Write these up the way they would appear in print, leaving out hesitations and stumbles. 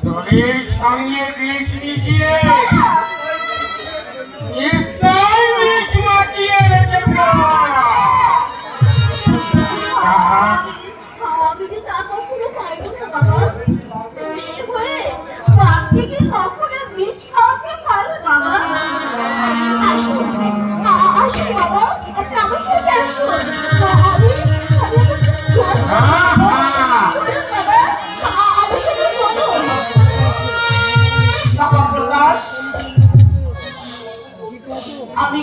জলের সঙ্গে বিষ মিশিয়ে বিষ মাখিয়ে রেখেছ। আমি যে তা কখনো পাইব না বাবা। মেয়ে হয়ে বাপকে কি কখনো বিষ খাওয়াতে পারো বাবা? আসুন আসুন বাবা, আপনি আমার সাথে আসুন। আমি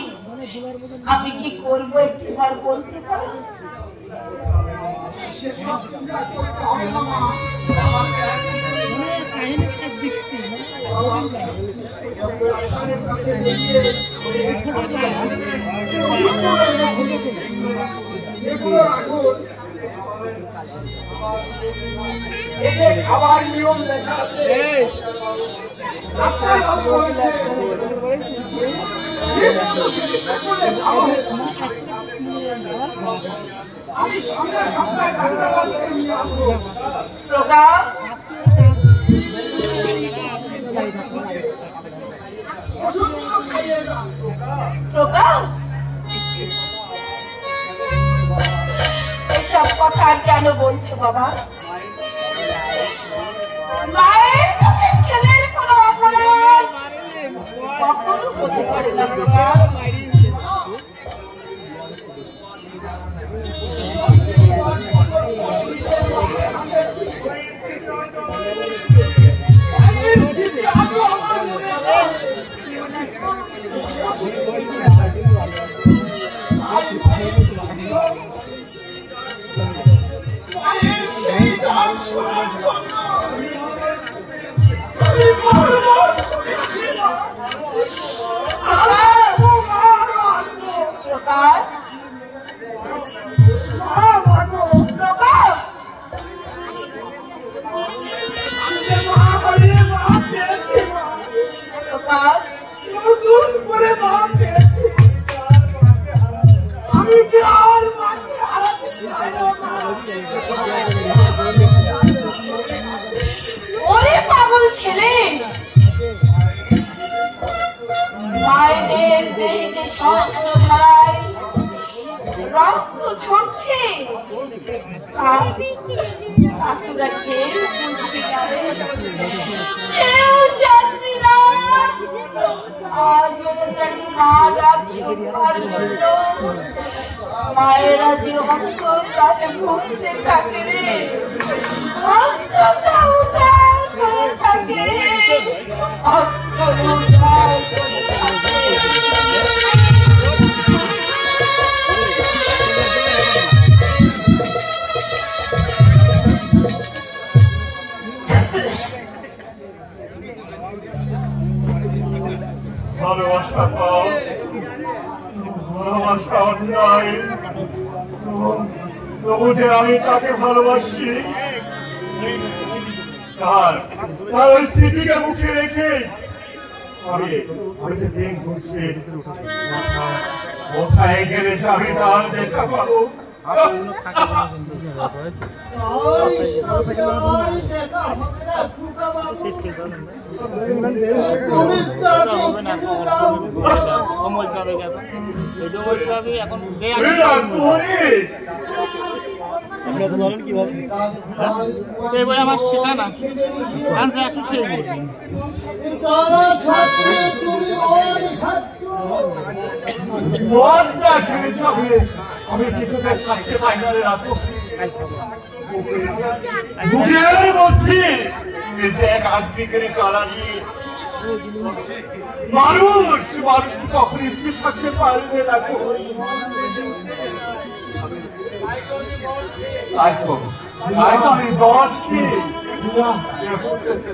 আমি কি করবো একটিবার বলতে পারো? খাবার নিয়ম লেখা আছে। আমি সঙ্গে সঙ্গে প্রকাশ, এসব কথা কেন বলছো বাবা? মায়ের কাছে ছেলের কোনো অপরাধ কখনো হতে পারে না প্রকাশ। ওরে পাগল ছেলে, মায়েদের দেহে স্বপ্ন ধরায় রক্ত ঝরছে, তোরা কেউ বুঝবি না, কেউ জানবি না। আজ মা ডাকছে মায়েরা যে অন্তর তাকে ভুগতে থাকে রে, অন্তরটা উজাড় করে থাকে, অন্তর উজাড় করে থাকে। ভালোবাসা পাও, ভালোবাসা অন্যায়, তবু যে আমি তাকে ভালোবাসি, তার ওই স্মৃতিকে মুখে রেখে আমি যে দিন বুঝছি কোথায় গেলে যাবে তার দেখা পাবো। আমার শেখা না একটু শেষ আমি কিছুতে থাকতে পাই না রে রাখো, বুকের মধ্যে এক আগ্রিকের চালানি। মানুষ কখন স্থির থাকতে পারবে রাখো। তাই তো আমি দশ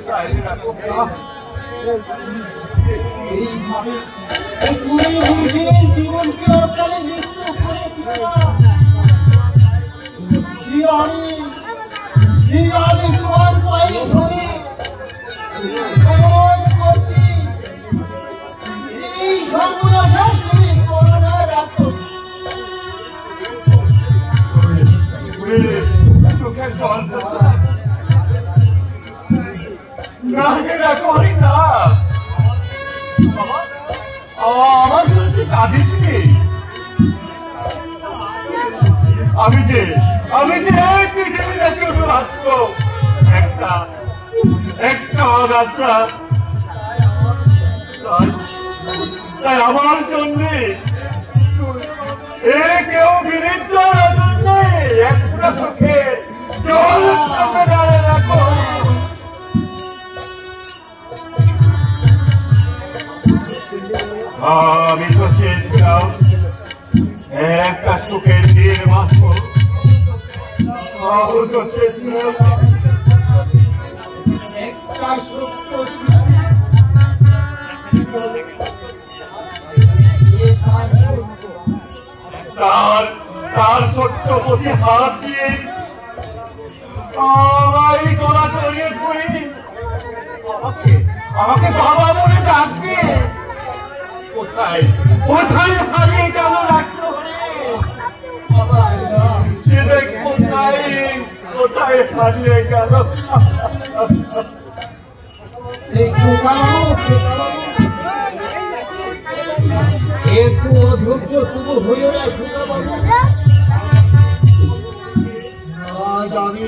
চাই রাখো। জীবনকে অকালে মৃত্যু করে আমি তোমার পায়ে ধরে করছি, এই সর্বনাশা তুমি করোনা রাখো। চোখের জল করি না আমার শুনছি কাঁদিস নি আমি যে পৃথিবীতে শুধুমাত্র একটা অগাছা তাই আমার জন্যে কেউ বিরুদ্ধ একটা চোখে জল রাখো আমি তো চেয়েছিলাম একটা সুখের দিন মাত্র তো চেয়েছিলাম একটা সত্য তার ছোট্ট প্রতি হাত দিয়ে আমার গলা জড়িয়ে ধরে আমাকে বাবা বলে ডাকবে কোথায় হারিয়ে গেল রাখছো সেটা কোথায় হারিয়ে গেল একটু অধৈর্য তবু হইও না আজ আমি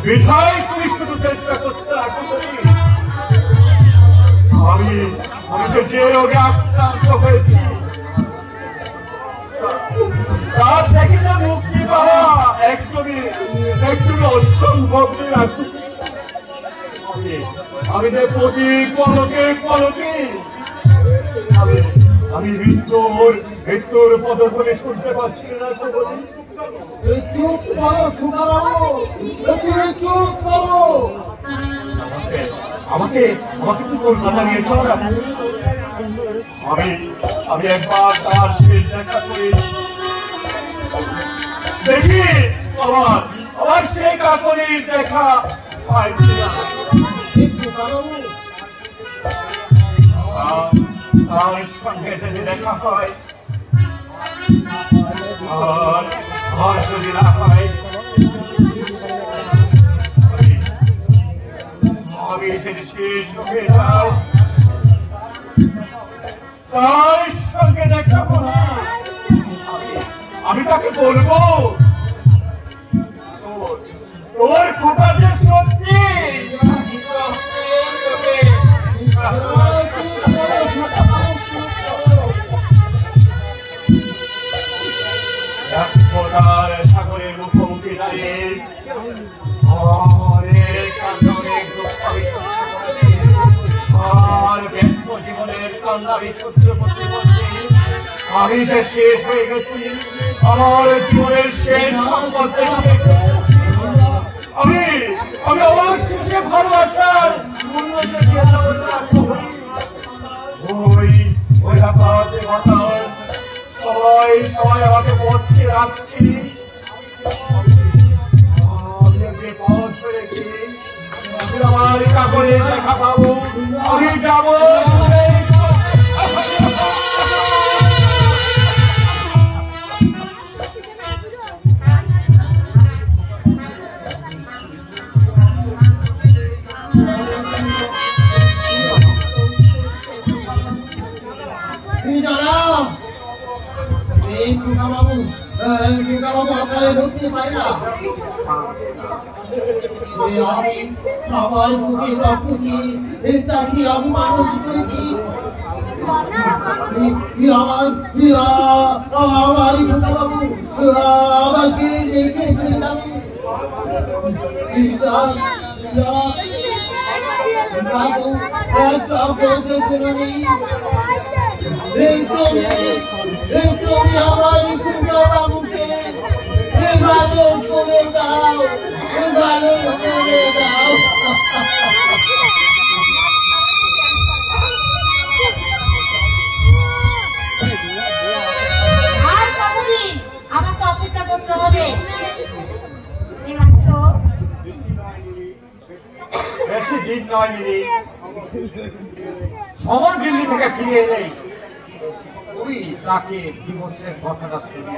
বিধায় তুমি শুধু চেষ্টা করছো আমি তো যে রোগে আক্রান্ত হয়েছি তার থেকে যে মুক্তি পাওয়া একদমই অসম্ভব আমি যে প্রতি পলকে আমি মৃত্যুর পদধ্বনি শুনতে পাচ্ছি না চুপ করো চুপ করো আমাকে কি কলকাতা নিয়ে চল আমি একবার তার শেষ দেখা করি দেখি আমার সে কাকরির দেখা পাইছি না তার সঙ্গে যদি দেখা হয় আর যদি না হয় আমি যদি শেষ হয়ে যাও তার সঙ্গে দেখাবো না আমি তাকে বলবো তোর কথা যে সত্যি সাগরের মুখোমুখি দাঁড়িয়ে জীবনের কান্নারি সহ্য করতে করতে আমি যে শেষ হয়ে গেছি আমার জীবনের শেষ সম্পর্কে আমি আমার শেষে ভালোবাসার ওই আকাশে বাতাস সবাই আমাকে পড়ছে রাখছি যে পথ রেখে আমার কাপড়ে দেখা পাবো আমি যাবো বাবু আপনারা বলতে পারি না আমি আমার বুকে রক্ত দিয়ে তাকে আমি মানুষ করেছি আমার বাবু আমাকে রেখে চলে যাবে আমার বাবুকে ভালো করে দাও, ভালো করে দাও। আর কতদিন আমাকে অপেক্ষা করতে হবে? বেশি দিন নয় মিলি, সমর দিল্লি থেকে ফিরে এলেই তুমি তাকে দিবসের কথাটা শুনে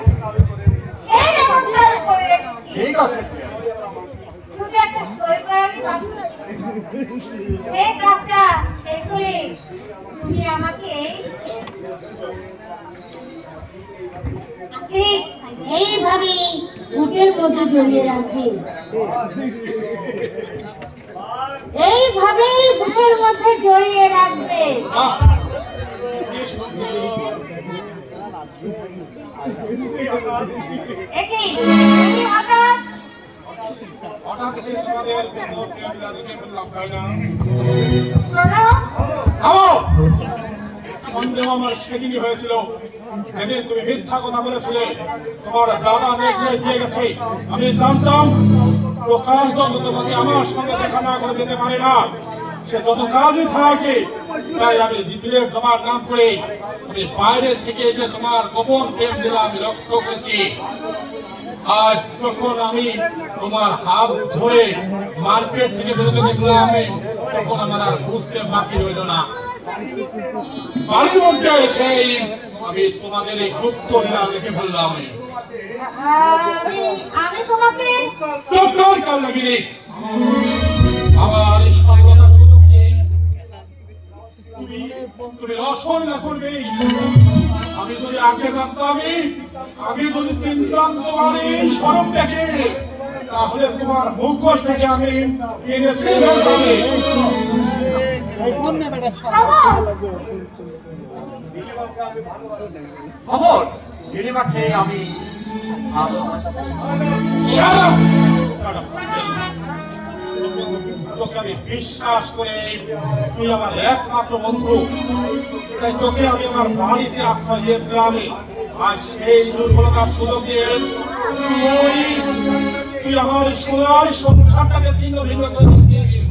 ঠিক আছে। শুধু একটা সই করারই বাকি। সেই কাজটা শেষ হলে তুমি আমাকে ঠিক এইভাবে বুকের মধ্যে জড়িয়ে রাখবে, এইভাবেই বুকের মধ্যে জড়িয়ে রাখবে। সন্দেহ আমার সেদিনই হয়েছিল, যেদিন তুমি মিথ্যা কথা বলেছিলে তোমার দাদা নির্দেশ দিয়ে গেছে। আমি জানতাম প্রকাশ দত্ত তোমাকে আমার সঙ্গে দেখা না করে যেতে পারে না, সে যত কাজই থাকে। তাই আমি দ্বিতীয় জমার নাম করে আমি বাইরে থেকে এসে তোমার গোপন প্রেম দিলা আমি লক্ষ্য করেছি। আজ যখন আমি তোমার হাত ধরে মার্কেট থেকে বেরোতে দেখলাম, তখন আমার আর বুঝতে বাকি রইল না। বাড়ির মধ্যে সেই আমি তোমাদের এই গুপ্ত লীলা দেখে ফেললাম। আমি তোমাকে কাল লাগিনি আমার সর্বদা সুযোগ নেই, তুমি রসনা করবে। আমি যদি আগে জানতাম, আমি যদি চিনতাম তোমার এই স্বরূপটাকে, তাহলে তোমার মুখোশ থেকে আমি এনেছি। খবর নীলিমাকে আমি তোকে আমি বিশ্বাস করে, তুই আমার একমাত্র বন্ধু, তাই তোকে আমি আমার বাড়িতে আশ্রয় দিয়েছিলাম। আর সেই দুর্বলতার সুযোগ দিয়ে তুই আমার সোনার সংসারটাকে ছিন্ন ভিন্ন করে দিয়েছিস।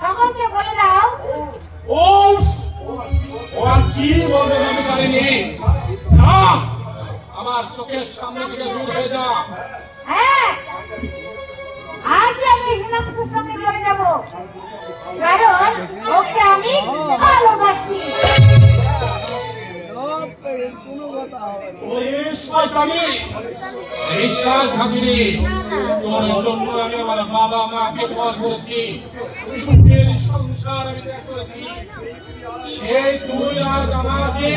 সকলকে বলে দাও। ও আর কি বলবে আমি জানিনি। না, আমার চোখের সামনে থেকে দূর হয়ে যা। হ্যাঁ, আজ আমি হিমাংশুর সঙ্গে চলে যাব, কারণ ওকে আমি ভালোবাসি। বিশ্বাসঘাতিনী, তোর জন্য আমি আমার বাবা মাকে পর করেছি, সুখের সংসার আমি ত্যাগ করেছি। সেই তুই আজ আমাকে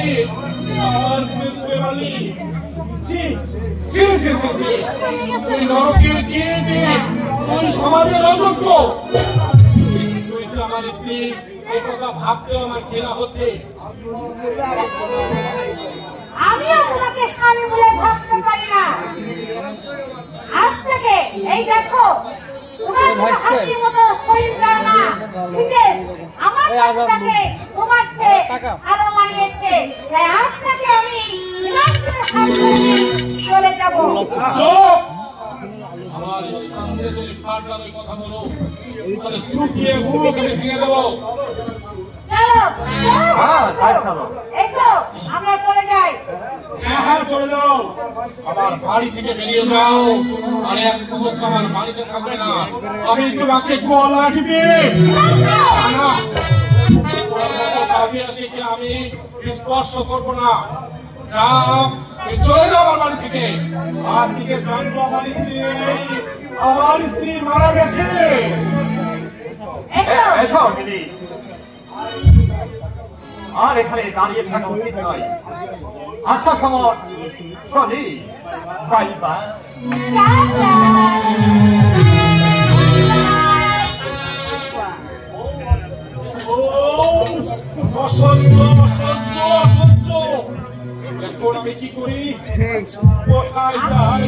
আমার তুই নরকের গিয়ে তুই সমাজের অযোগ্য। তুই যে আমার স্ত্রী, এই কথা ভাবতেও আমার ঘৃণা হচ্ছে। আমিও তোমাকে স্বামী বলে ভাবতে পারি না। আজ থেকে এই দেখো, তোমার হাতির মতো শরীর না, আমার কাছটাকে তোমার চেয়ে আরো মানিয়েছে। তাই আজ থেকে আমি চলে যাব। আমার সামনে যদি পাল্টা কথা বলো, তাহলে চুকিয়ে মুখ আমি ভেঙে দেবো। চলো, এসো আমরা চলে যাই। হ্যাঁ, চলে যাও, আমার বাড়ি থেকে বেরিয়ে যাও। আর এক মুহূর্ত আমার বাড়িতে থাকবে না, আমি তোমাকে গলা টিপে আমি স্পর্শ করবো না। যা, চলে যাও আমার বাড়ি থেকে। আজ থেকে জানবো আমার স্ত্রী মারা গেছে। এসো মিলি, আর এখানে দাঁড়িয়ে থাকা উচিত নয়। আচ্ছা সমর, চলি। Bye bye. অসহ্য অসহ্য অসহ্য। এখন আমি কি করি, কোথায় যাই?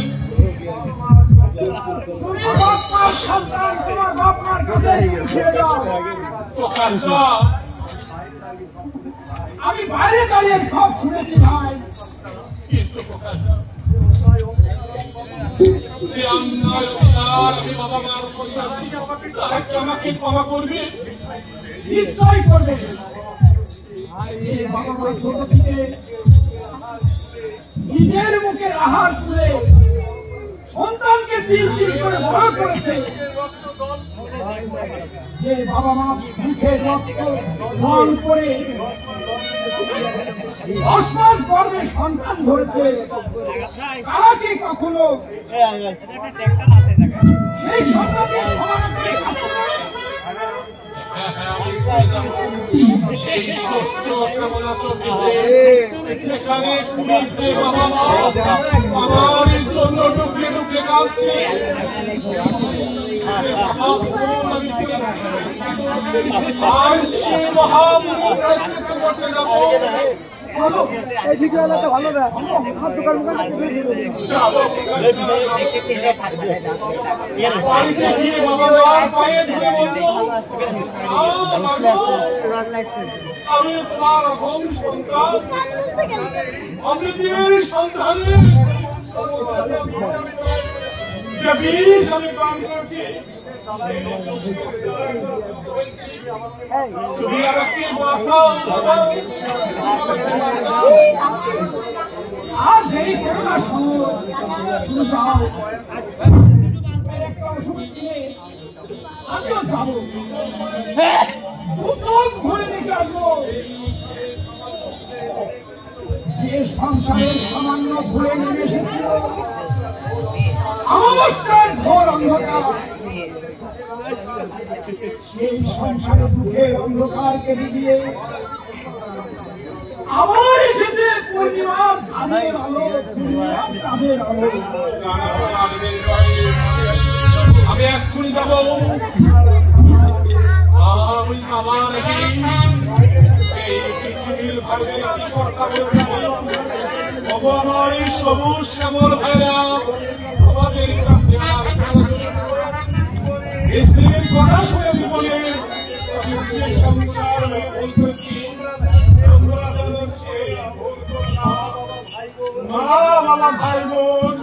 আমি বাইরে দাঁড়িয়ে সব শুনেছি ভাই। কিন্তু যে অন্যায় অবিচার আমি বাবা মার করিয়াছি তারা কি আমাকে ক্ষমা করবে? নিশ্চয় করবে। বাবা মা ছোট থেকে নিজের মুখে আহার তুলে সন্তানকে তিল তিল করে বড় করেছে। যে বাবা মা মুখে রক্ত জল করে 10 মাস গর্ভে সন্তান ধরেছে, তারা কি কখনো সেই সন্তানের ক্ষমা সেই ষষ্ঠ শ্যামলা চব্বিশে সেখানে কুড়িতে বাবা মা আমার জন্য ঢুকে ঢুকে কাঁদছে। আর সে মহাপুরুষ প্রায়শ্চিত্ত করতে যাবো। বাড়িতে গিয়ে বাবা মার পায়ে ধরে বলবো, আমি তোমার অহম সন্তান, অমৃতের সন্ধানে যে বিষ আমি পান করছি তুমি আমাকে বাঁচাও। আর সেই করোনা আমিও যাবো, ঘুরে দেখে আসবো। যে সংসারের সামান্য ঘুরে নেমে এসেছিল অমাবস্যার ঘোর অন্ধকার, সেই সংসারে দুঃখের অন্ধকার কেটে দিয়ে আবার এসেছে পূর্ণিমার চাঁদের আলো, পূর্ণিমার চাঁদের আলো। আমি এক্ষুনি যাব। আমি আমার এই পৃথিবীর ভাইদের কি কথা বলতে বাবু, আমার এই সবুজ শ্যামল ভাইরা আমাদের কাছে আর স্ত্রীর কথা শুনেছি বলে সংসার ভুল করেছি। বাবা ভাই বোন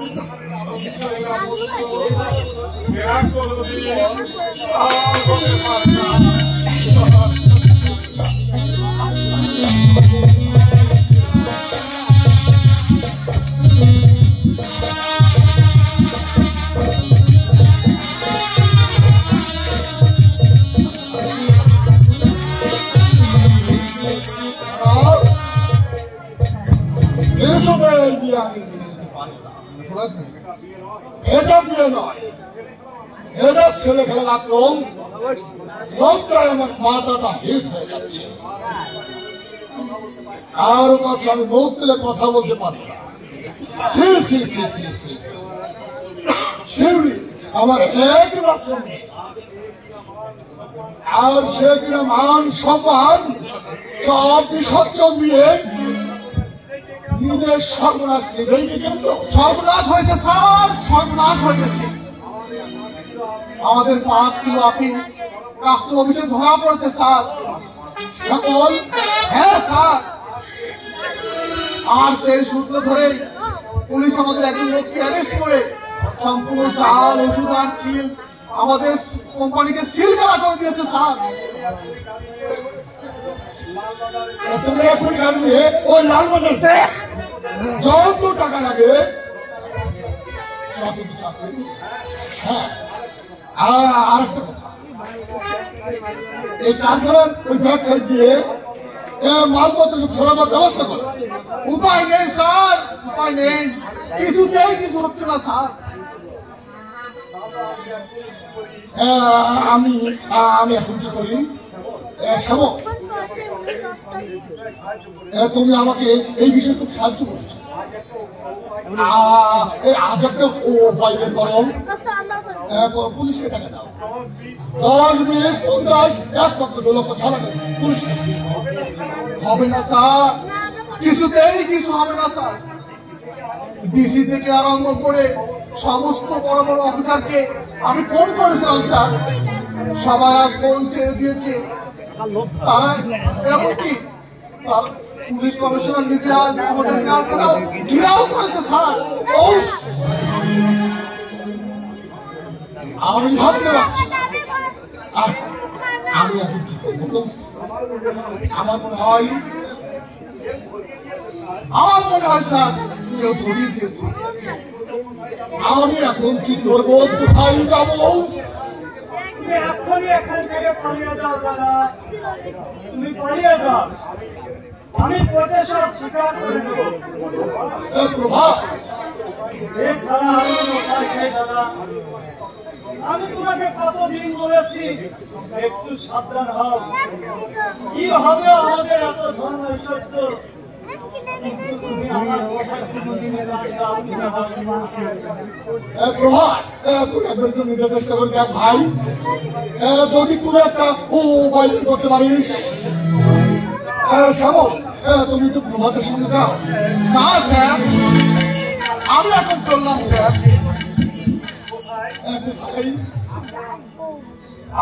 এটা দিয়ে নয়, এটা ছেলে খেলার আক্রমণ। লজ্জায় আমার মাথাটা হিট হয়ে যাচ্ছে। কারো কাছে আমি মুখ তুলে কথা বলতে পারি না। শিউরি আমার একমাত্র মেয়ে, আর সে কিনা মান সম্মান সব বিসর্জন দিয়ে নিজের সর্বনাশ নিজেই কিন্তু সর্বনাশ হয়েছে স্যার, সর্বনাশ হয়ে গেছে। আমাদের 5 কিলো আফিম কাস্টম অফিসে ধরা পড়েছে স্যার। সকল হ্যাঁ স্যার, আর সেই সূত্র ধরে পুলিশ আমাদের একজন লোককে অ্যারেস্ট করে সম্পূর্ণ জাল ওষুধ আর সিল আমাদের কোম্পানিকে সিল করা করে দিয়েছে স্যার। তুমি এখন জানবে ওই লালবাজার যত টাকা লাগে সব কিছু আছে। হ্যাঁ, আর একটা কথা, এই কারখানার ওই ব্যাক সাইড দিয়ে মালপত্র সব সরাবার ব্যবস্থা করে। উপায় নেই স্যার, উপায় নেই, কিছুতেই কিছু হচ্ছে না স্যার। আমি এখন কি করি? শ্যাম, তুমি আমাকে এই বিষয়ে খুব সাহায্য করেছো। আজ একটা উপায় বের করো, পুলিশকে টাকা দাও। 10, 20, 50, 1 লক্ষ 2 লক্ষ ছাড়া পুলিশ হবে না স্যার, কিছুতেই কিছু হবে না স্যার। ডিসি থেকে আরম্ভ করে সমস্ত বড় বড় অফিসারকে আমি ফোন করেছিলাম স্যার, সবাই আজ ফোন ছেড়ে দিয়েছে। তারা এমনকি পুলিশ কমিশনার নিজে আজ আমাদের কারখানা ঘেরাও করেছে স্যার। আমি ভাবতে পারছি আমি এখন কি করবো। আমার মনে হয় স্যার কেউ ধরিয়ে দিয়েছে। আমি এখন কি করবো, কোথায় যাবো? এখনই এখান থেকে পালিয়ে যাও দাদা, তুমি পালিয়ে যাও, আমি কোর্টে সব স্বীকার করে দেবো। প্রভাত এছাড়া আমি কোথায় যাই দাদা? আমি তোমাকে কতদিন বলেছি একটু সাবধান হও, কি হবে আমাদের এত ধন ঐশ্বর্য, তুমি আমার কথা কোনোদিনের প্রভাত তুই একবার একটু নিজে চেষ্টা করে দেখ ভাই, যদি কোনো একটা উপায় করতে পারিস। শ্যামল তুমি একটু প্রভাতের সঙ্গে যাও। না স্যার আমি এখন চললাম স্যার।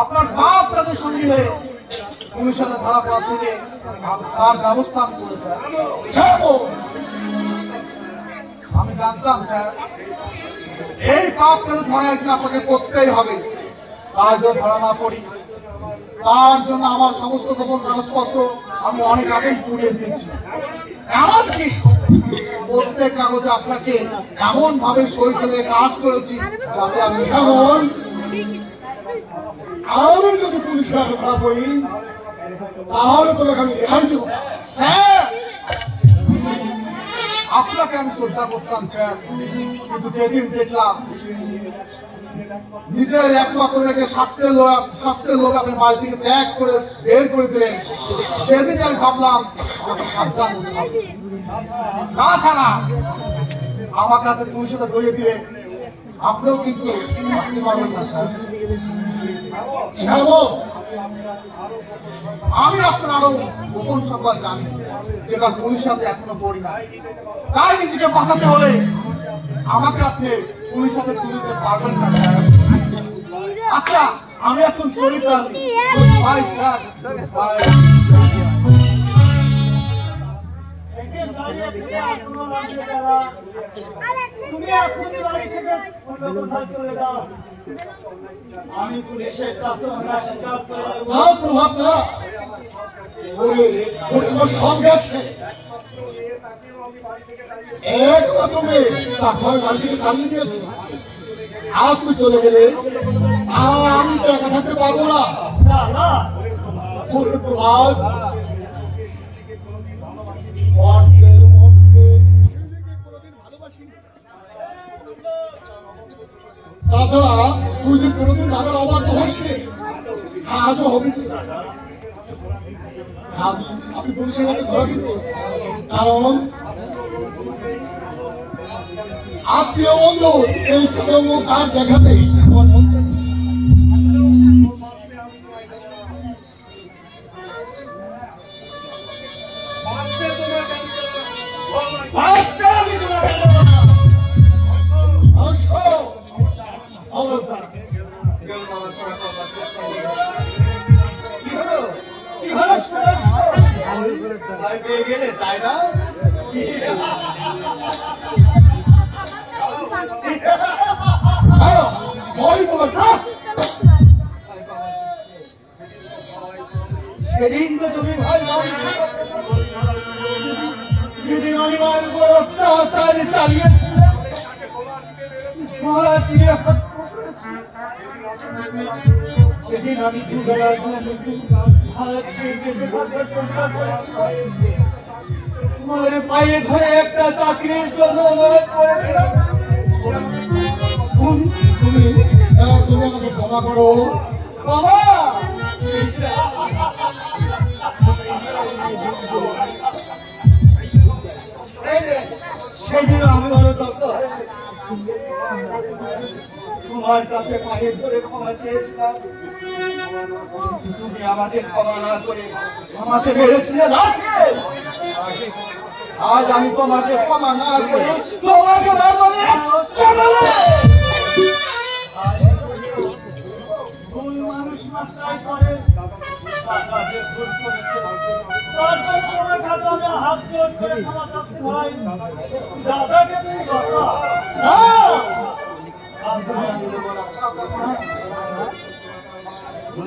আপনার বাপ তাদের সঙ্গে হয়ে পুলিশের সাথে ধরা পড়া থেকে তার ব্যবস্থা আমি করেছি। আমি জানতাম স্যার এই পাপ তাদের ধরা একদিন আপনাকে করতেই হবে, তার জন্য ধরা না পড়ি তার জন্য আমার সমস্ত গোপন কাগজপত্র আমি অনেক আগেই পুড়িয়ে দিয়েছি। এমনকি প্রত্যেক কাগজে আপনাকে এমন ভাবে সই করে কাজ করেছি যাতে আমি আমি যদি পুলিশের হাতে ধরা পড়ি তাহলে তোমাকে আমি রেহাই দেব। স্যার আপনাকে আমি শ্রদ্ধা করতাম স্যার, কিন্তু যেদিন দেখলাম নিজের একমাত্র রেখে স্বার্থের লোক আপনি বাড়ি থেকে ত্যাগ করে বের করে দিলেন, সেদিন আমি ভাবলাম সাবধান হতে হবে। তাছাড়া আমার কাছে পুলিশটা ধরিয়ে দিলে আপনিও কিন্তু আসতে পারবেন না স্যার। আমি আপনার আরো গোপন সংবাদ জানি যেটা পুলিশ সাথে এখনো পড়ি না, তাই নিজেকে বাঁচাতে হলে আমাকে আপনি পুলিশ সাথে তুলে দিতে পারবেন না স্যার। আচ্ছা আমি এখন চলি তাহলে। Bye sir, bye. তুমি এখনই বাড়ি থেকে কোথায় চলে যাও, আমি পুলিশের কাছে স্বীকার করে দেবো। না প্রভাব না, সঙ্গে আছে একমাত্র মেয়ে তার ঘর বাড়ি থেকে তাড়িয়ে দিয়েছে। আর তুই চলে গেলে আমি তো একা থাকতে পারবো না। প্রভাব তাছাড়া তুই যে কোনোদিন দাদার অবাধ্য হসনি, আজও হবি। আমি পুলিশের হাতে ধরা দিচ্ছি, কারণ আত্মীয় বন্ধু এই কালো কার দেখাতে আমার মন চাচ্ছে। গেলে তাই না? সেদিন তো তুমি ভাই যেদিন অনিবার উপর অত্যাচার চালিয়েছিলে, সেদিন আমি দুবেলা তোমার পায়ে ধরে একটা চাকরির জন্য অনুরোধ করেছিলাম। তুমি আমাকে ক্ষমা করো বাবা। সেদিন আমি অনুতপ্ত তোমার কাছে পায়ে ধরে ক্ষমা চেয়েছিলাম, তুমি আমাকে ক্ষমা না করে আমাকে মেরেছিলে। আজ আমি তোমাকে ক্ষমা না করে তোমাকে ভুল মানুষ মাত্রায় করে তোমার কাছে আমি হাত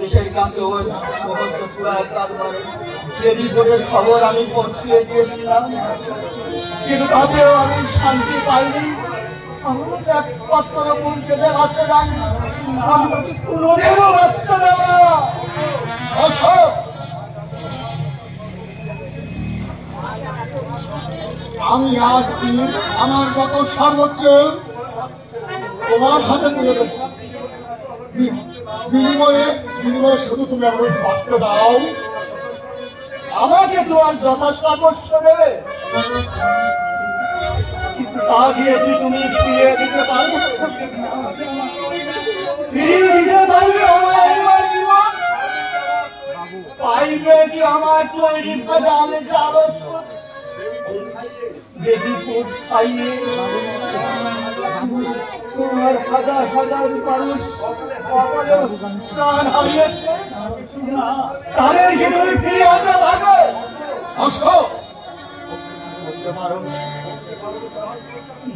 পুলিশের কাছে ওই সমস্ত চূড়ায় কারবারে টেলিফোনের খবর আমি পৌঁছিয়ে দিয়েছিলাম, কিন্তু তাতেও আমি শান্তি পাইনি। আমার একমাত্র বোনকে যে বাঁচতে দেন, আমি কোনোদিনও বাঁচতে দেব না। অশোক, আমি আজ আমার যত সর্বোচ্চ তোমার হাতে তুলে দেব। বিনিময়ে শুধু তুমি আমাকে বাঁচতে দাও। আমাকে তোমার যথাসামর্থ্য দেবে, কিন্তু তা দিয়ে কি তুমি ফিরিয়ে দিতে পারবে? ফিরিয়ে দিতে পারবে আমার জীবন? পাইবে কি আমার তৈরি জানে যাবো বেদিপুর খাইয়ে তোমার হাজার হাজার মানুষ কপালে প্রাণ হারিয়েছে, তাদেরকে তুমি ফিরিয়ে আনতে পারবে? অশোক,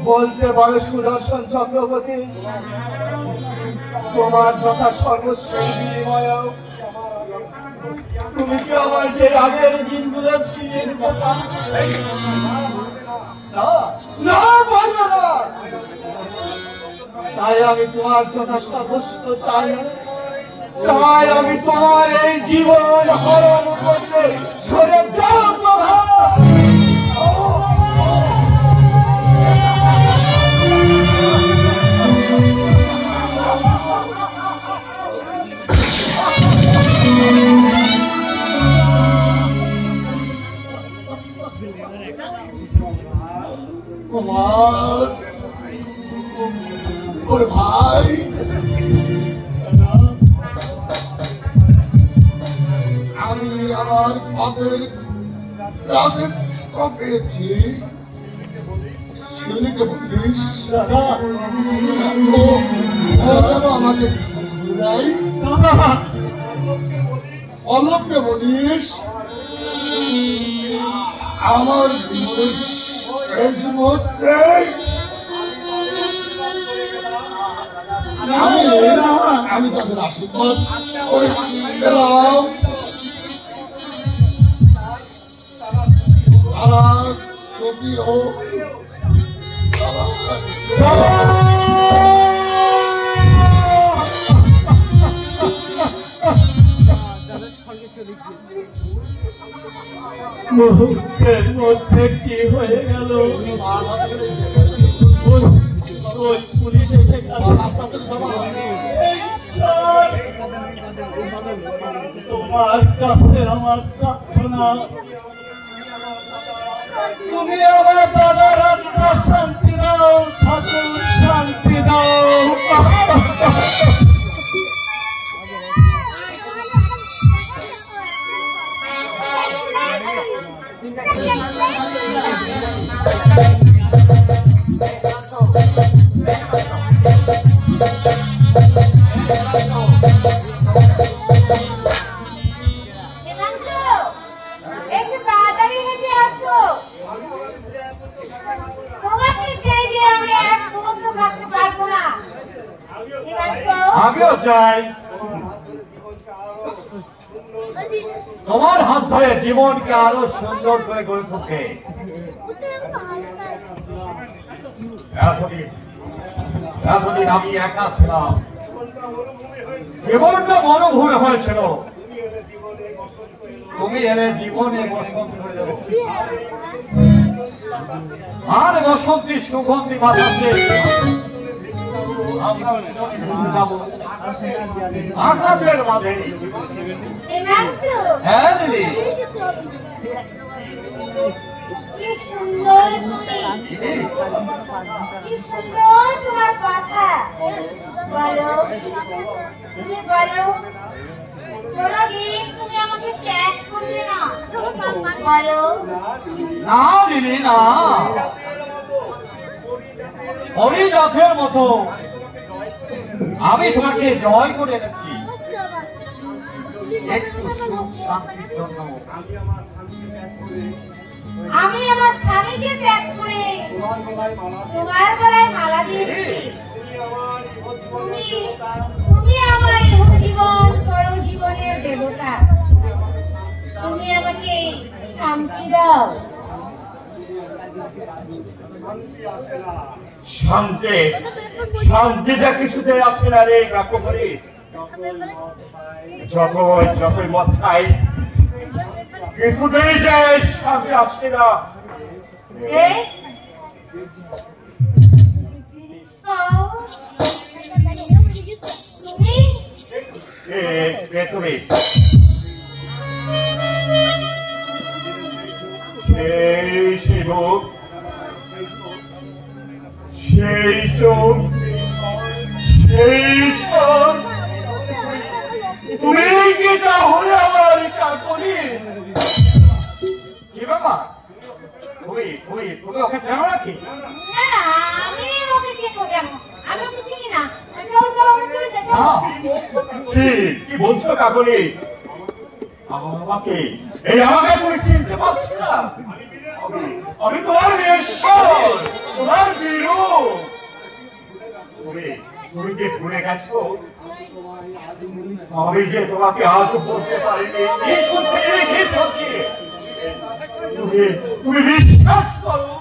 বলতে পারো সুদর্শন চক্রবর্তী, তোমার যথা সর্বস্বই বিনিময় তুমি কি আমার সেই আগের দিনগুলো ফিরিয়ে দিতে পারবে? না, পারবে না। তাই আমি তোমার যথা সর্বস্ব চাই, আমি তোমার এই জীবন হরণ করতে সরে যাও। ভাই, আমি আমার পাপের প্রায়শ্চিত্ত পেয়েছি। শিলিকে বলিস আমাকে দেয়, অল্লভকে বলিস আমার জীবনের শেষ মুহূর্তে আমি তাদের আশীর্বাদ করে গেলাম। তারা সতী হোক, মুহূর্তের মধ্যে কি হয়ে গেল? ওই পুলিশ এসে তোমার কাছে আমার প্রার্থনা, তুমি আমার দাদার আত্মা শান্তি দাও, ঠাকুর শান্তি দাও। একটু তাড়াতাড়ি হেঁটে আসো, তোমাকে ছেড়ে দিয়ে আমি এক মুহূর্ত থাকতে পারবো না। আমিও চাই তোমার হাত ধরে জীবনকে আরো সুন্দর করে গড়ে তোকে। এতদিন আমি একা ছিলাম, জীবনটা মরুভূমি হয়েছিল, তুমি এলে জীবনে বসন্ত হয়ে যাবে। আর বসন্তের সুগন্ধি বাতাসে আমরা যাব আকাশের মাঝে। হ্যাঁ দিদি, কি সুন্দর, কি সুন্দর তোমার কথা। বলো, তুমি বলো, কোনদিন তুমি আমাকে ত্যাগ করবে না? বলো। না দিদি না, হরিরথের মতো আমি তোমাকে জয় করে এনেছি একটু সুখ শান্তির জন্য। আমি আমার স্বামীকে ত্যাগ করে তোমার গলায় মালা দিয়েছি। তুমি আমার জীবন পর জীবন শান্তি শান্তি যা কিছুতে আসে না রে কাকরি। যতই মদ খাই কিছুতেই যায় শান্তি আসে না। তুমি সেই মুখ সেই চোখ সেই সব তুমি কি তাহলে আমার কাকরি? কি বাবা তুমি ওকে জানো নাকি? কি বলছো কাকরি? আমাকে তুমি চিনতে পারছি না? আমি তোমার তোমার বীরু। তুমি কি ভুলে গেছো আমি যে তোমাকে আজও বলতে পারিনি? তুমি বিশ্বাস করো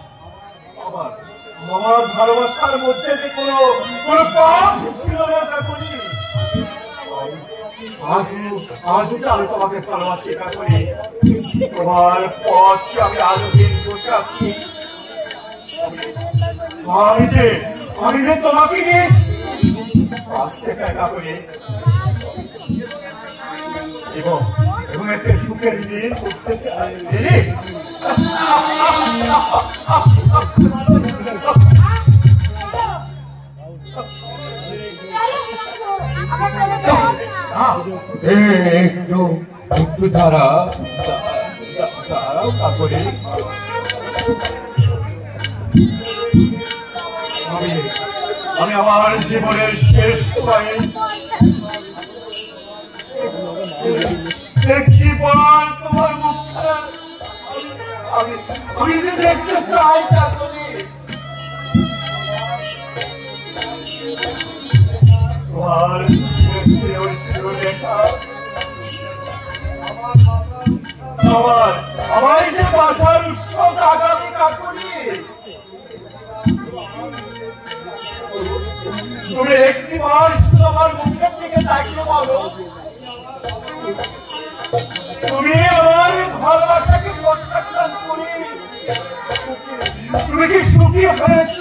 আমার ভালোবাসার মধ্যে যে কোনো পাপ ছিল না কাকরি। আজও আমি তোমাকে ভালোবাসি কাকরি। তোমার পথ আমি আজও দিন বসে আছি। আমি যে তোমাকে নিয়ে আসতে চাই কাকরি এবং একটা সুখের দিন করতে চাই। একটু দাঁড়াও কাকরি। আমি আমার জীবনের শেষ সময়ে একটিবার তোমার মুখটা আমি যে দেখতে চাই কাকরি। তোমার দেখা আমার যে বাসার উৎসব আগামী কাকরি। তুমি একটিবার শুধু আমার মুখের দিকে তাকিয়ে বলো তুমি আমার ভালোবাসাকে প্রত্যাখ্যান করে তুমি কি সুখী হয়েছ?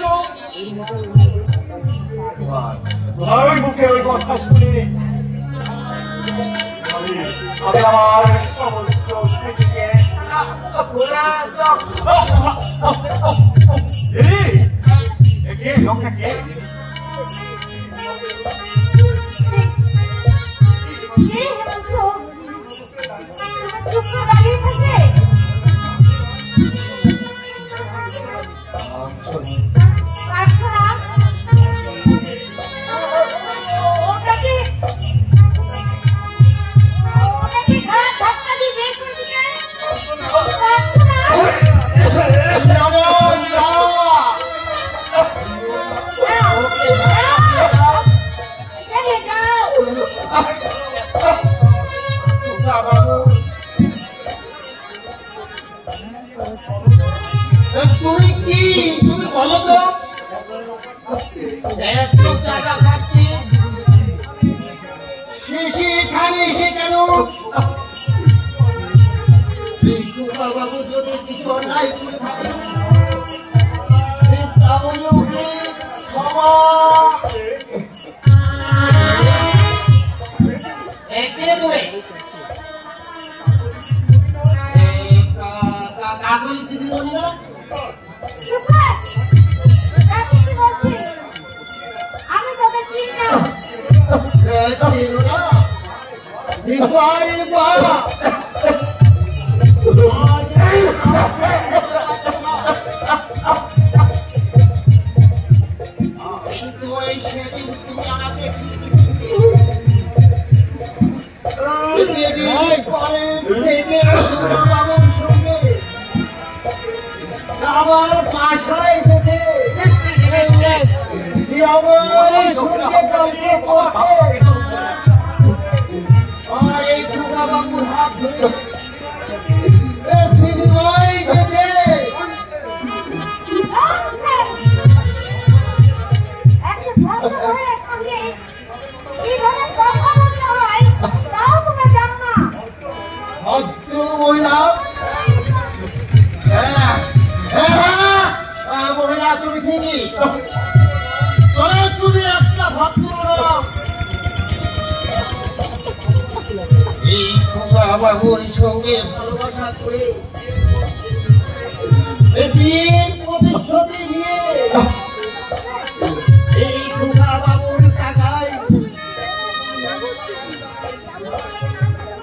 তোমার ওই মুখে ওই কথা শুনে আমি আমার সমস্ত স্মৃতিকে লোকটা কে? তুমি কি তুমি বলো তো সেখানে এসে কেন বাবু যদি কিছু অন্যায় করে থাকে তাহলে ওকে ক্ষমা দেবে। কাগজ দিদি বলি না আমি তোকে চিনি না। কিন্তু সেদিন তুমি আমাকে আমার বাসায় যেতে আমার সঙ্গে গল্প করতে আর এই ঠুকা বাবুর হাত ধরে সিনেমায় যেতে ভদ্রলোক এই খোকা বাবুর সঙ্গে ভালোবাসা করে বিয়ের প্রতিশ্রুতি নিয়ে এই খোকা বাবুর টাকায়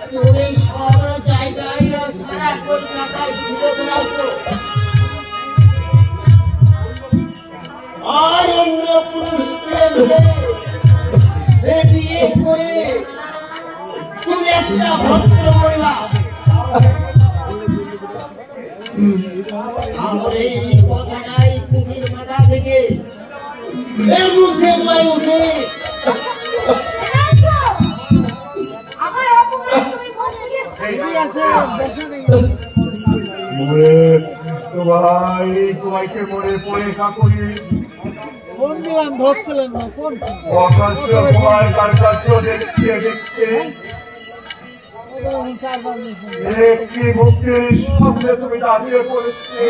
তুমি সব জায়গায় সারা কলকাতায় ঘুরে বেড়াচ্ছো আর অন্য পুরুষকে বিয়ে করে তুমি একটা ভদ্র মহিলা আমার এই কথাটাই কুমির মাথা থেকে মুছে নয় উঠে তোমাকে মনে পড়ে কাকুরি কোন দিলাম ধরছিলেন না কোন দেখতে দেখতে একটি মুক্তির সামনে তুমি দাঁড়িয়ে পড়েছিলে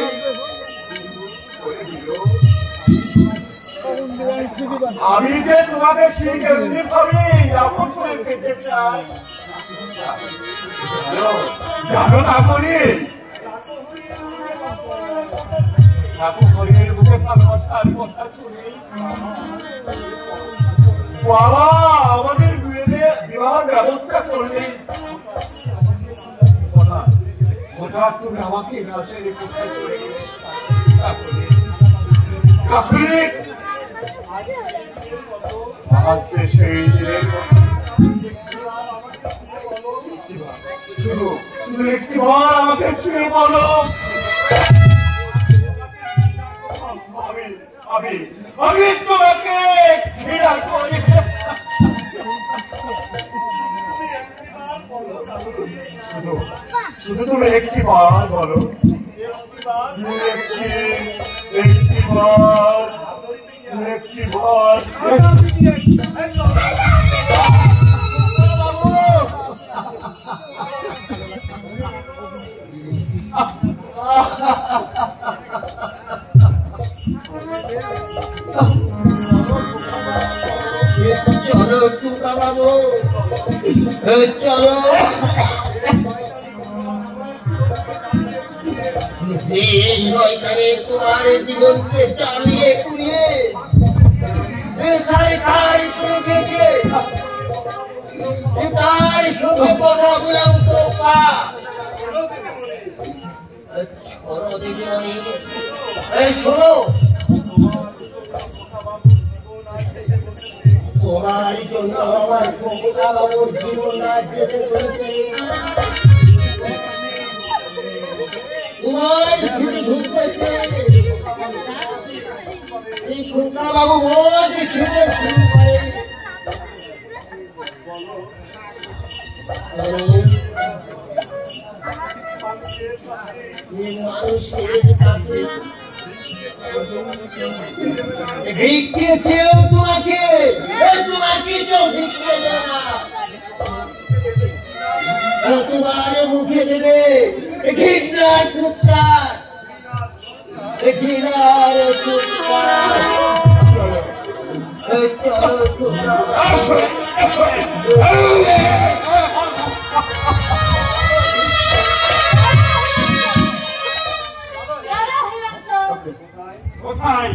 আমি যে তোমাকে ঠিক এমনি ভাবে আপন করে পেতে চাই জানো না করি ঠাকুরের মুখে ভালোবাসার কথা শুনে বাবা আমাদের বিবাহ ব্যবস্থা করলে হঠাৎ তুমি আমাকে নাচের কোথায় চলে গেলে সেই শুধু একটি বার আমাকে ছুঁয়ে বলো আমি তোমাকে ঘৃণা করি শুধু তুমি একটি বার বলো একটি বার চলো টুকা বাবু চলো যে শয়তানে তোমার জীবনকে চালিয়ে পুড়িয়ে বেছাই খাই করে দিয়েছে তার সঙ্গে কথা বলে উঠো পা ছোড়ো দিদিমণি শোনো তোমার জন্য আমার খোকা বাবুর জীবন যেতে চলেছে তোমার ছুটি ঘুরতেছে এই খোকা বাবু মজ খেতে শুরু করে মানুষের কাছে ভিক্ষেছেও তোমাকে কেউ ভিক্ষে দেয় না তোমার মুখে দেবে ঘৃণার থুপকার কোথায়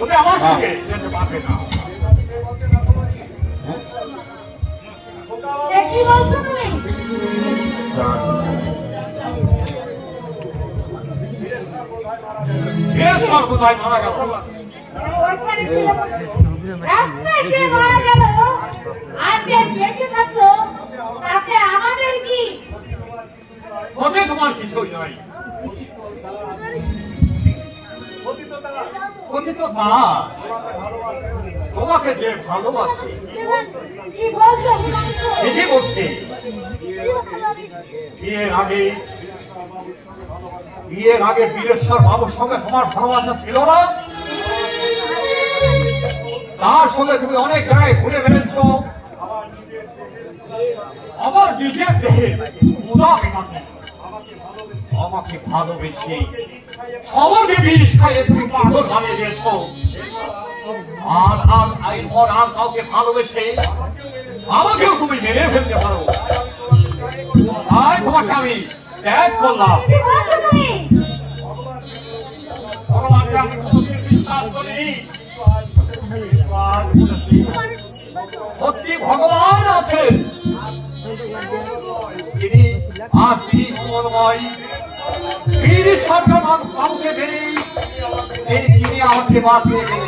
ওটা আমার সঙ্গে যেতে পারবে না কি বলছো তুমি কোথায় মারা গেল ওইখানে ছিল রাস্তায় কে মারা গেল আর কে বেঁচে থাকলো তাতে আমাদের কি ওতে তোমার কিছুই নাই তোমাকে যে ভালোবাসে কি বলছো ঠিকই বলছি বিয়ের আগে বীরেশ্বর বাবুর সঙ্গে তোমার ভালোবাসা ছিল না তার সঙ্গে তুমি অনেক জায়গায় ঘুরে বেড়েছ আমার নিজের দেহে আমাকে ভালোবেসে সবাইকে বিষ খাইয়ে তুমি পাগল বানিয়ে দিয়েছ। আর কাউকে ভালোবেসে আমাকেও তুমি মেরে ফেলতে পারো। আর তোমাকে আমি ত্যাগ করলাম। ভগবানকে আমি কোনোদিন বিশ্বাস করিনি। সত্যি ভগবান আছেন, তিনি আসি মঙ্গলময়, তিনি সরকার কাউকে দেন, তিনি আমাকে বাঁচিয়ে দেন।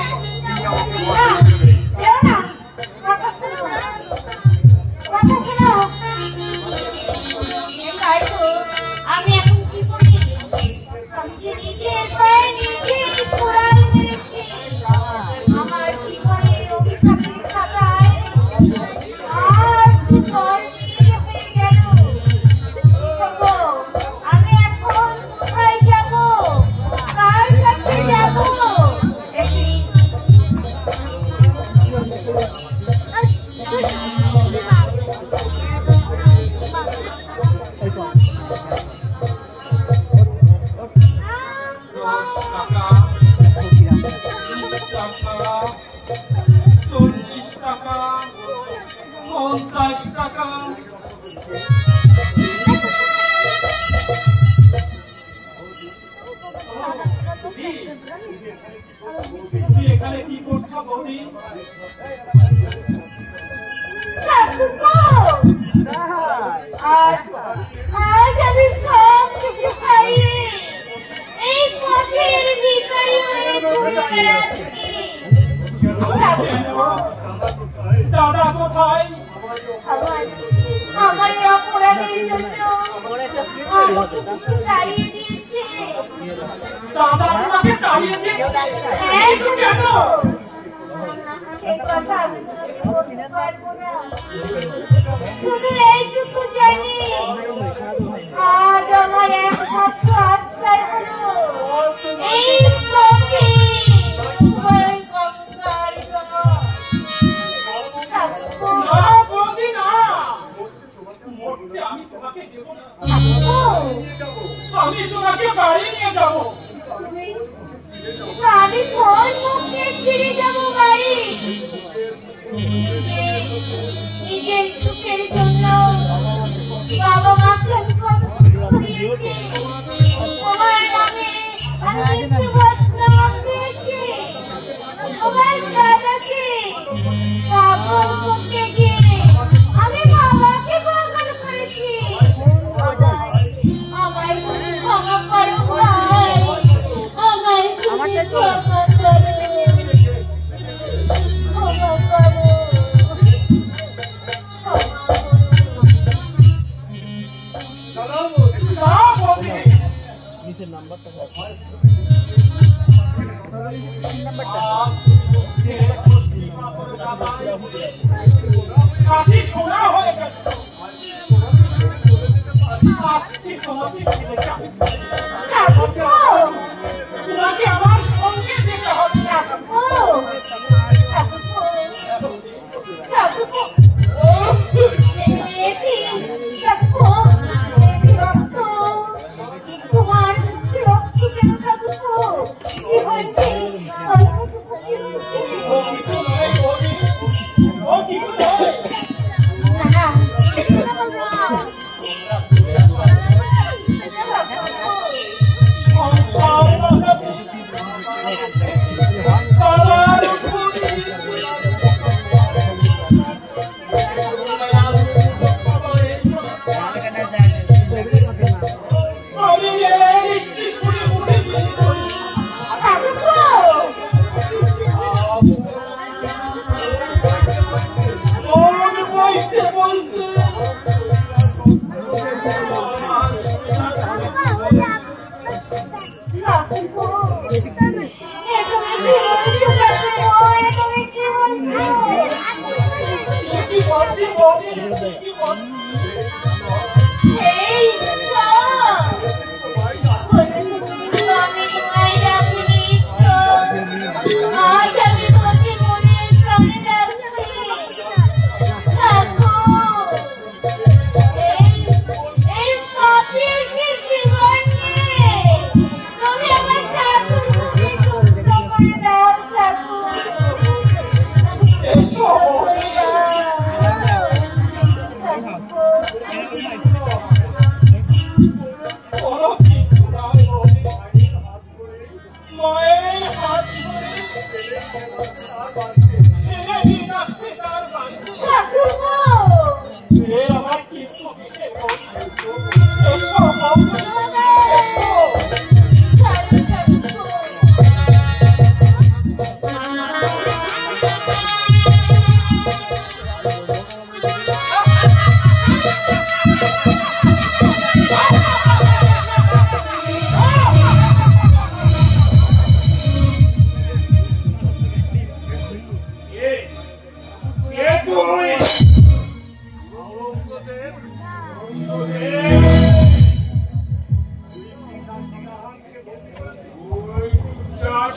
আমি এখন কি করি? আমি যে নিজের পায়ে নিজেই কুড়াল মেরেছি। আমার জীবনের অভিশাপের খাতায় আর দুবার মিলিয়ে হয়ে গেল। আমি এখন কোথায় যাব? কার কাছে যাব? এখানে কি করছো বৌদি? আজ আমি সব কিছু খাইয়ে এই পথের ভিখারি হয়ে ঘুরে বেড়াচ্ছি। দাদা কোথায়? আমার এই অপরাধের জন্য আমাকে কিছু তাড়িয়ে দিয়েছে। দাদা তোমাকে তাড়িয়ে দিয়েছে? কিন্তু কেন? সেই কথা আমি বলতে পারবো না। শুধু এইটুকু জানি, আজ আমার একমাত্র আশ্রয় হলো এই পথে ওই গঙ্গার জল। না বৌদি না, মরতে আমি তোমাকে দেব না। আমি তোমাকে বাড়ি নিয়ে যাব। আমি কোন মুখে ফিরে যাব বাড়ি? নিজের সুখের জন্য বাবা মাকে আমি কত করিয়েছি। তোমার নামে আমি একটি বদনাম দিয়েছি। তোমার দাদাকে পাগল করতে গিয়ে আমি বাবাকে পাগল করেছি। আমায় ক্ষমা করো ভাই, আমায় ক্ষমা করো, ক্ষমা করো। না বৌদি, কাঠি সোনা হয়ে গেছে। আজকে তোমাকে ফিরে যাবে। তোমাকে আমার সঙ্গে যেতে হবে। তোমার রক্ত কেন ঠাকুর? কি হয়েছে? ও কিছু নয় বৌদি, ও কিছু নয়। না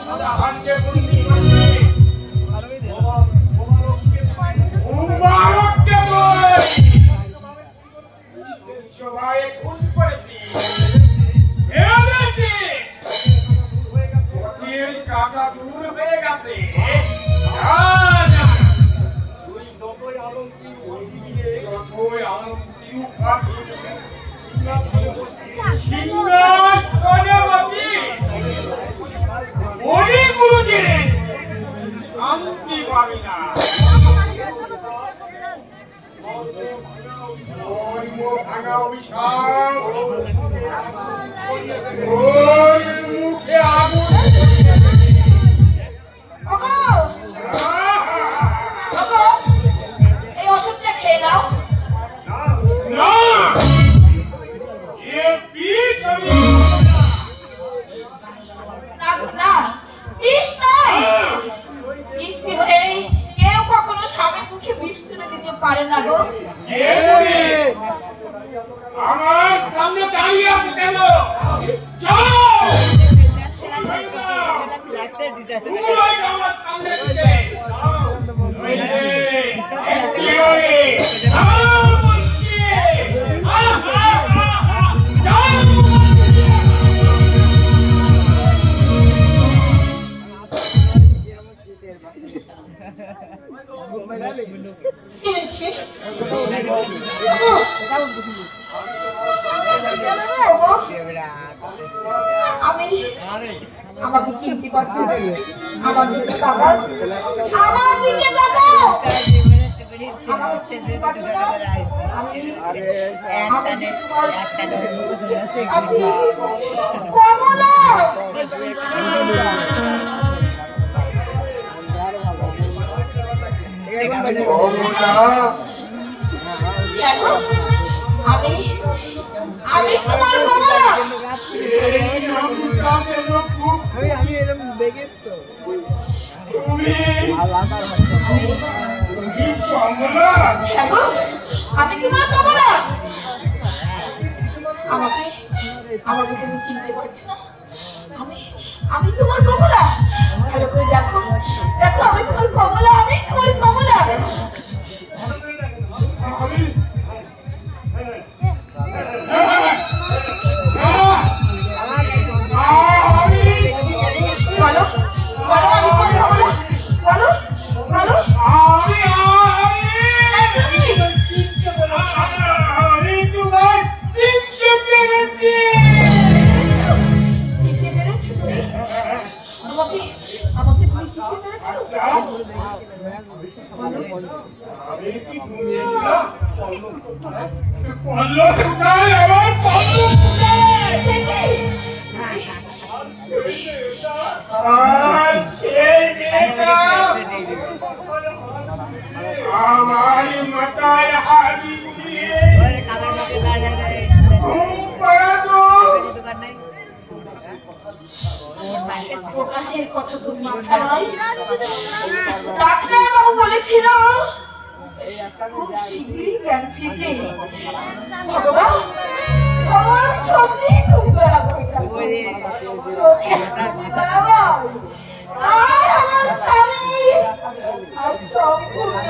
শাহজাহানকে বন্দি করবে। মুবারককে তুই সবাই খুন করেছিস, কঠিন কাটা দূর হয়ে গেছে। শান্তি পাবি না। ভাঙা অভিশাপ, মুখে আগুন। এই ওষুধটা খেয়ে নাও। না, এ বিষ আমি না, বিষ নয়। বৃষ্টি হয়ে কেউ কখনো স্বামীর মুখে বিষ তুলে দিতে পারে না গো। আমার সামনে দাঁড়িয়ে আছে কেন? চলো আমার সামনে দিতে। আমাকে চিনতে পারছো না? আমার দিকে তাকাও, আমার দিকে তাকাও। আমাকে চিনতে পারছো না? আমি কমলা। আমি তোমার কমলা। আমি এরকম দেখেছ তো আমি তোমার কমলা। আমাকে তুমি চিনতে পারছো না? আমি তোমার কমলা। ভালো করে দেখো, আমি তোমার কমলা। আমি তোমার কমলা। বলো বলো, আমি তোমার কমলা। বলো বলো। আমি তোমার চিনতে পেরেছি। চিনতে পেরেছো তুমি? আমাকে তুমি চিনতে পেরেছো? আমি কি ঘুমিয়েছিলাম? পল্লব কোথায়? আমার পল্লব কোথায়? আমার মাথায় হাড়ি দিয়ে ঘুম পাড়াতো। প্রকাশের কথা তুমি মাথা নয়। ডাক্তারবাবু বলেছিল খুব শীঘ্রই জ্ঞান ফিরবে। ভগবান, আমার সত্যি তুমি দয়া করে থাকো। আমার স্বামী আর সম্পূর্ণ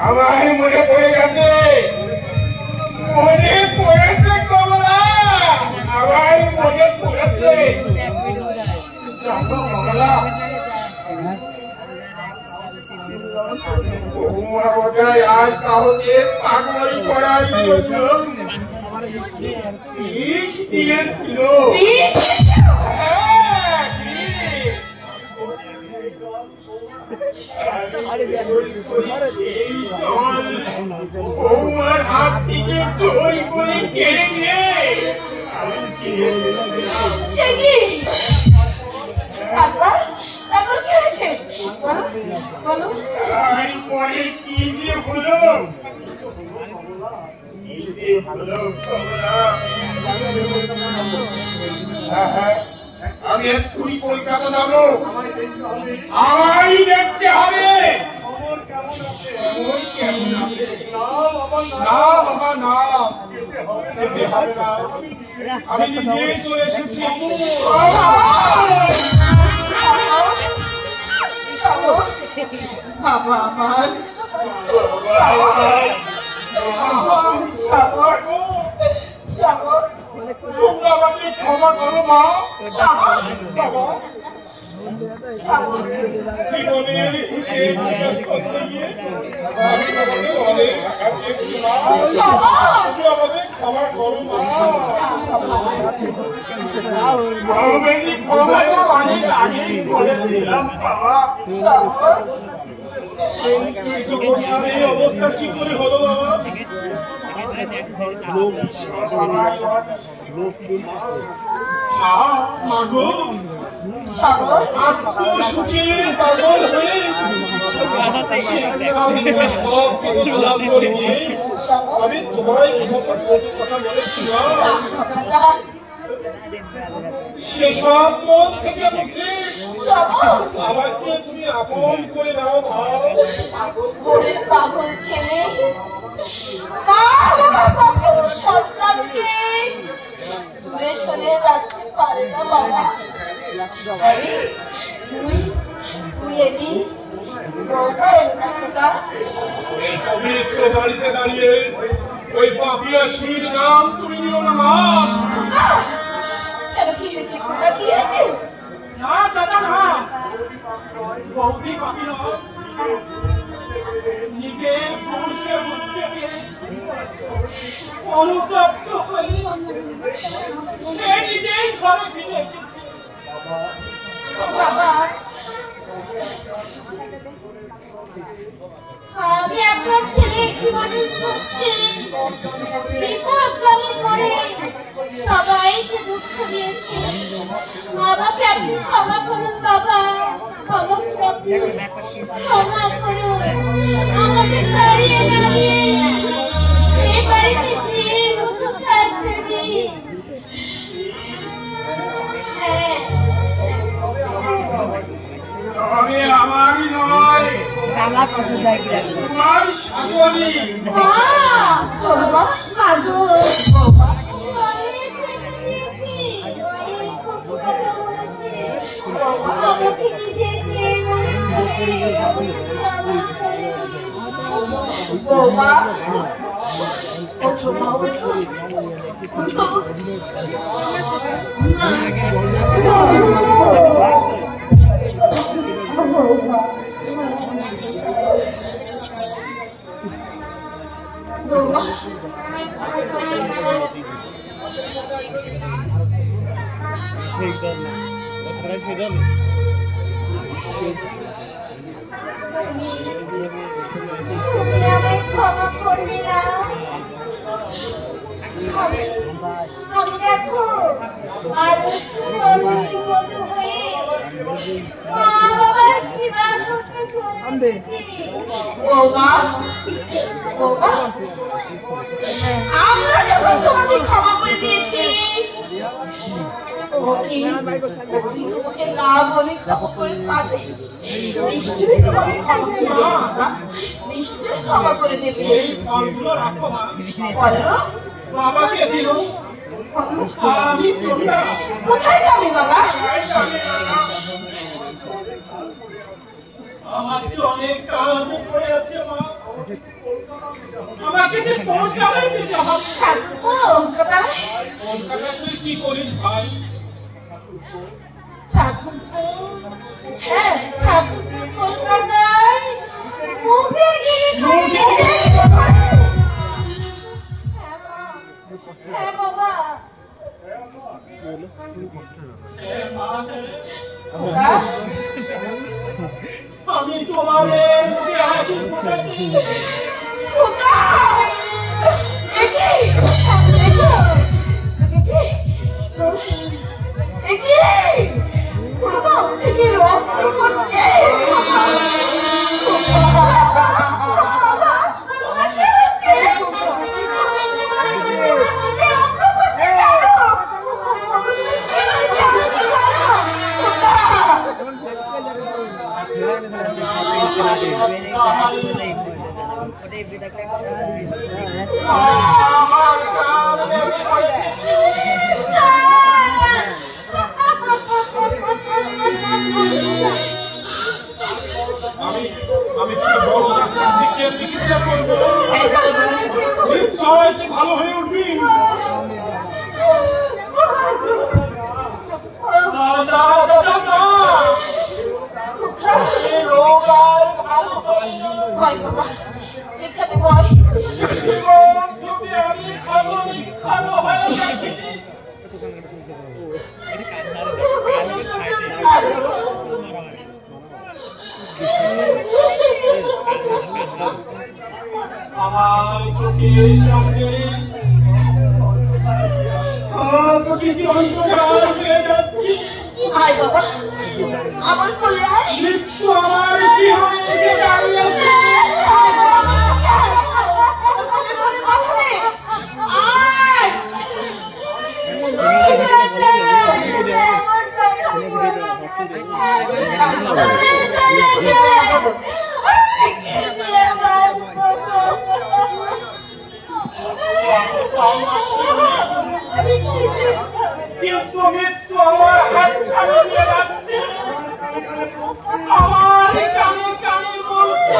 আমার মনে পড়ে গেছে, মনে পড়েছে কমলা, আমার মনে পড়েছে। কমলা বোঝায় আজ কাউকে পাগল করার জন্য বিষ দিয়েছিল। বৌমার হাত থেকে চোর করে কেড়ে নিয়ে সে কি? তারপর কি হয়েছে? বলো। তারপরে কি যে হলো? আমি এক্ষুনি কলকাতা যাবো, আমারই দেখতে হবে। না বাবা না, যেতে হবে না, আমি নিজেই চলে এসেছি। বাবা আমার তোমরা আমাকে ক্ষমা করো মা। বাবা, জীবনের হিসেব নিকাশ করতে গিয়ে আমি তোমাদের অনেক আঘাত দিয়েছি মা। তুমি আমাদের ক্ষমা করো মা। অনেক আগেই করেছিলাম বাবা। কিন্তু তোমার এই অবস্থা কি করে হলো বাবা? মাগো, আজ তো শুকিয়ে পাগল হয়ে সব কিছু লাভ করে দিয়ে আমি তোমায় কথা বলেছিলাম, সেসব মন থেকে বলছি আমাকে তুমি আপন করে নাও ভাও। পাগল ছেলে মা বাবা কখনো সন্তানকে দূরে সরে রাখতে পারে না বাবা। তুই এলি এই পবিত্র বাড়িতে দাঁড়িয়ে ওই পাপিয়াসীর নাম তুমি নিও না মা। সেটা কি হয়েছে খোকা, কি আছে? না দাদা না, বৌদি পাবি না, নিজের বংশে বুঝতে পেরে অনুতপ্ত হয়ে সে নিজেই ঘরে ফিরে এসেছে। বাবা, আমি আপনার ছেলের জীবনের বিপদগামী করে সবাইকে দুঃখ দিয়েছি। আমাকে আপনি ক্ষমা করুন বাবা, আমাকে আপনি ক্ষমা করুন। আমাকে তাড়িয়ে দেবেন, এই বাড়িতে যে নতুন থাকতে দিন। তবে আমারই নয়, তোমার শাশুড়ি। আমরা যখন তোমাকে ক্ষমা করে দিয়েছি, না বলে ক্ষমা করে পাবে, নিশ্চয়ই তোমাকে নিশ্চয়ই ক্ষমা করে দেবে। এই ফলগুলো রাখো মা, বলো বাবাকে দিও, আমি চললাম। কোথায় যাবে বাবা? আমার যে অনেক কাজ পড়ে আছে মা, আমাকে যে কলকাতায় যেতে হবে। থাকবো কলকাতায়? কলকাতায় তুই কি করিস ভাই? থাকবো, হ্যাঁ থাকবো কলকাতায়। মুখে গিয়ে হ্যাঁ বাবা। আমি তোমাদের মুখে হাসি ফোটাচ্ছি। আমার চিকিৎসা করবো নিশ্চয় তুই ভালো হয়ে উঠবি। এখানে বল আমার চোখের সামনে কিছু অন্ধকার হয়ে যাচ্ছে। আয় বাবা আমার কোলে আয়। মৃত্যু আমার শিহরে এসে দাঁড়িয়েছে। কিন্তু মৃত্যু আমার হাত ছাড়িয়ে যাচ্ছে। আমার কানে কানে বলছে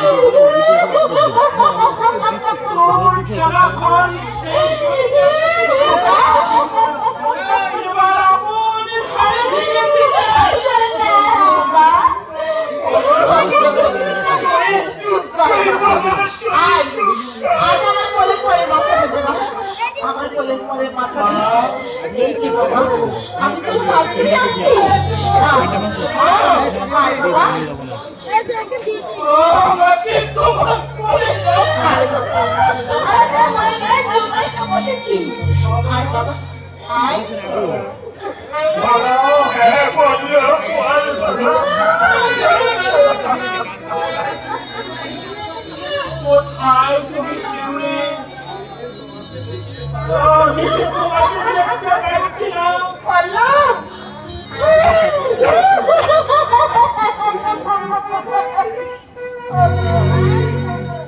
তোর সারাক্ষণ শেষ হয়ে গেছে। এবার আপন ঘরে ফিরেছি। আজ আমার কোলে পরে মাথা দেবে না, আমার কোলে পরে মাথা এই কি বাবা আমি তো ভাবছি আছি। আমাকে তোমার করে দাও। বসেছি আয় বাবা আয়। হ্যাঁ বললো কোথায় তুমি শিউরে? আমি যে তোমাকে দেখতে পাচ্ছি না।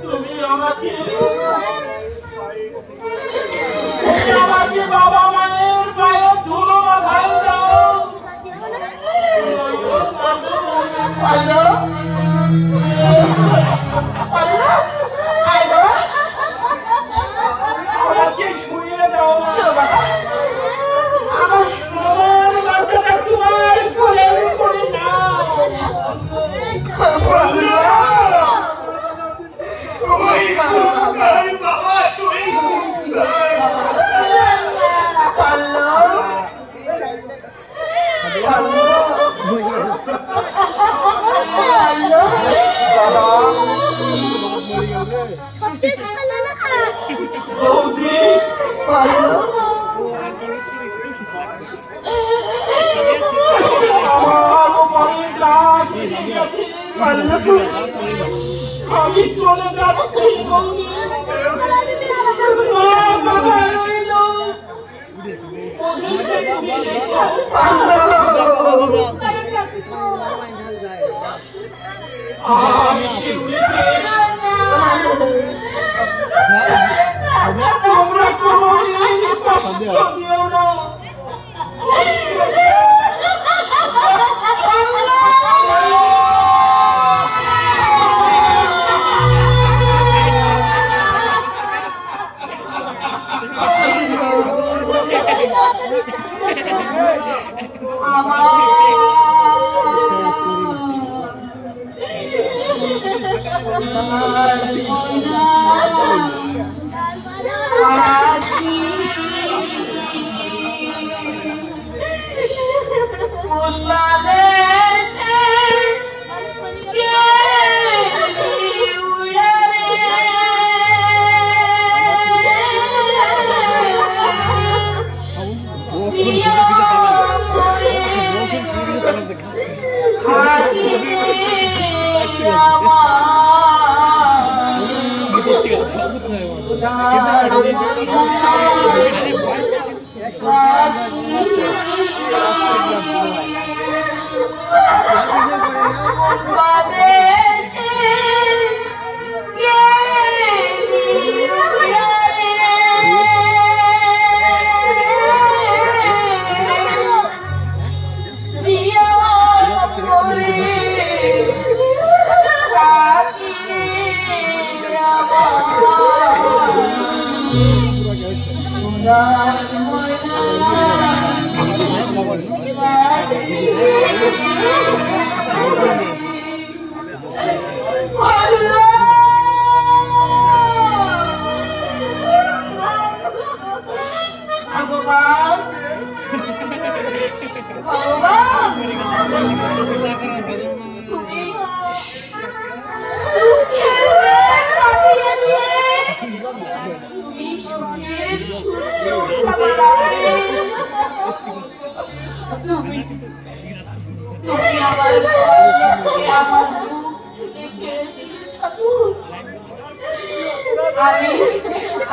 তুমি আমাকে বাবা মায়ের পায়ে ধুলো মাথায় দাও। আমাকে শুয়ে দাও। আমার বাচ্চাটা তোমার কোলে করে নাও। বাবা তুই আমি চলে যাচ্ছি। তোমরা কষ্ট দিও না।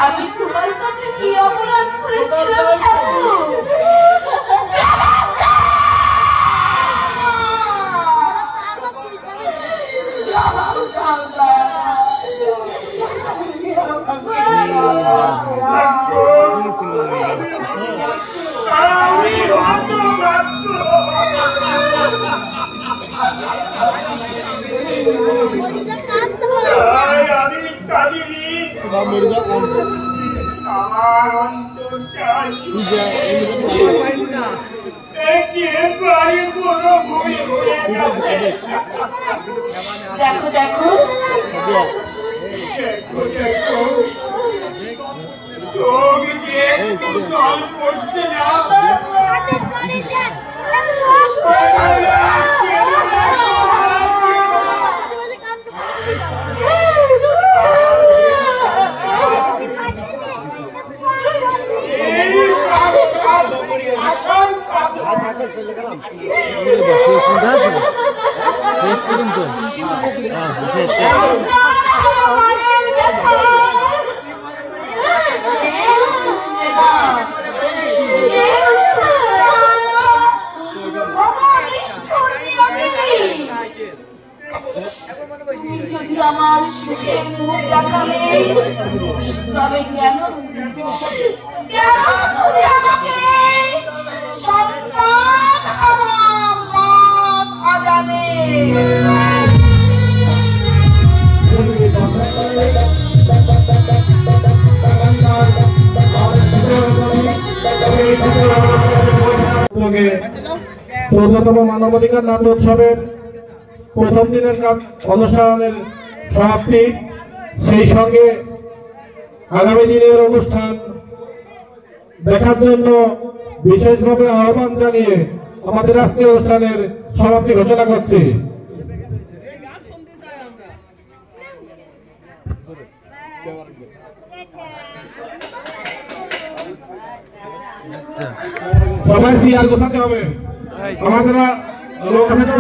আমি তোমার কাছে কি অপরাধ করেছিলাম আমি কাঁদিনি আমার অন্তরটা একেবারে কোনো ভুল হয়ে গেছে। দেখো দেখো চোখ দিয়ে জল পড়ছে না। যদি আমার সুখের মুখ দেখাবে তবে কেন তুমি আমাকে সন্তান সাজাবে? চৌদ্দতম মানবাধিকার নাট্য উৎসবের প্রথম দিনের অনুষ্ঠানের সমাপ্তি, সেই সঙ্গে আগামী দিনের অনুষ্ঠান দেখার জন্য বিশেষভাবে আহ্বান জানিয়ে আমাদের আজকের অনুষ্ঠানের সমাপ্তি ঘোষণা করছি। সবাই চেয়ার গোছাতে হবে, আমাদের লোক আছে।